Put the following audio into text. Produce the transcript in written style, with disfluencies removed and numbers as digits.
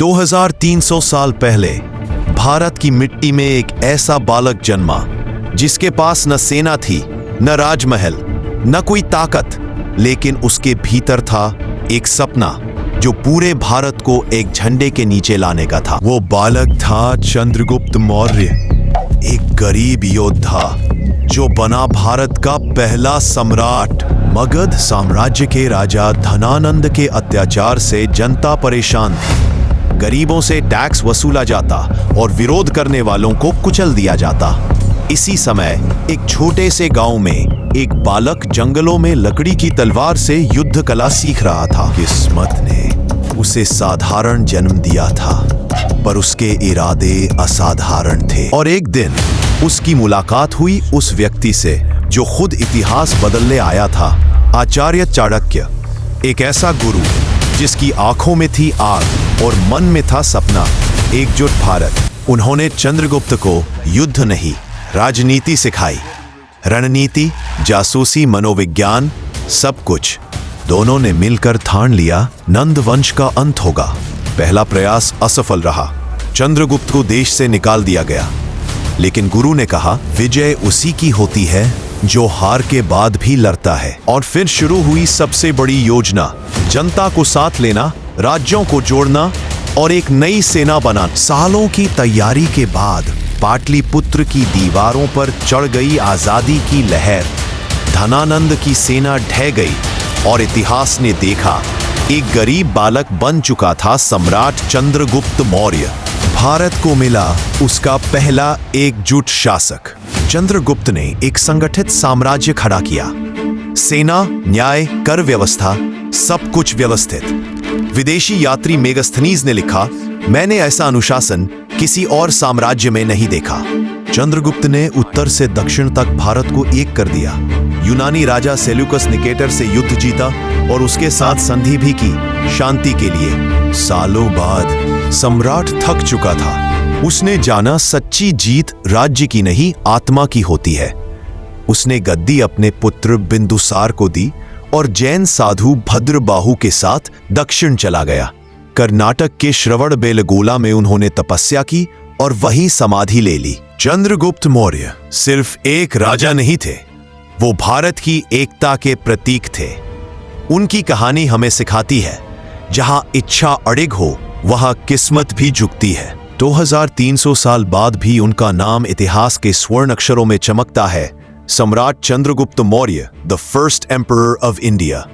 2300 साल पहले भारत की मिट्टी में एक ऐसा बालक जन्मा जिसके पास न सेना थी, न राजमहल, न कोई ताकत, लेकिन उसके भीतर था एक सपना जो पूरे भारत को एक झंडे के नीचे लाने का था। वो बालक था चंद्रगुप्त मौर्य, एक गरीब योद्धा जो बना भारत का पहला सम्राट। मगध साम्राज्य के राजा धनानंद के अत्याचार से जनता परेशान थी। गरीबों से टैक्स वसूला जाता और विरोध करने वालों को कुचल दिया जाता। इसी समय एक छोटे से गांव में एक बालक जंगलों में लकड़ी की तलवार से युद्ध कला सीख रहा था। किस्मत ने उसे साधारण जन्म दिया था, पर उसके इरादे असाधारण थे। और एक दिन उसकी मुलाकात हुई उस व्यक्ति से जो खुद इतिहास बदलने आया था, आचार्य चाणक्य। एक ऐसा गुरु जिसकी आंखों में थी आग और मन में था सपना, एकजुट भारत। उन्होंने चंद्रगुप्त को युद्ध नहीं, राजनीति सिखाई। रणनीति, जासूसी, मनोविज्ञान, सब कुछ। दोनों ने मिलकर ठान लिया नंद वंश का अंत होगा। पहला प्रयास असफल रहा, चंद्रगुप्त को देश से निकाल दिया गया। लेकिन गुरु ने कहा, विजय उसी की होती है जो हार के बाद भी लड़ता है। और फिर शुरू हुई सबसे बड़ी योजना, जनता को साथ लेना, राज्यों को जोड़ना और एक नई सेना बनाना। सालों की तैयारी के बाद पाटलिपुत्र की दीवारों पर चढ़ गई आजादी की लहर। धनानंद की सेना ढह गई और इतिहास ने देखा, एक गरीब बालक बन चुका था सम्राट चंद्रगुप्त मौर्य। भारत को मिला उसका पहला एकजुट शासक। चंद्रगुप्त ने एक संगठित साम्राज्य खड़ा किया। सेना, न्याय, कर व्यवस्था, सब कुछ व्यवस्थित। विदेशी यात्री मेगास्थनीज ने लिखा, मैंने ऐसा अनुशासन किसी और साम्राज्य में नहीं देखा। चंद्रगुप्त ने उत्तर से दक्षिण तक भारत को एक कर दिया। यूनानी राजा सेल्यूकस निकेटर से युद्ध जीता और उसके साथ संधि भी की, शांति के लिए। सालों बाद सम्राट थक चुका था। उसने जाना दसच्ची जीत राज्य की नहीं, आत्मा की होती है। उसने गद्दी अपने पुत्र बिंदुसार को दी और जैन साधु भद्रबाहु के साथ दक्षिण चला गया। कर्नाटक के श्रवणबेलगोला में उन्होंने तपस्या की और वहीं समाधि ले ली। चंद्रगुप्त मौर्य सिर्फ एक राजा नहीं थे, वो भारत की एकता के प्रतीक थे। उनकी कहानी हमें सिखाती है, जहां इच्छा अडिग हो वहां किस्मत भी झुकती है। 2300 साल बाद भी उनका नाम इतिहास के स्वर्ण अक्षरों में चमकता है, सम्राट Chandragupta Maurya, the first emperor of India.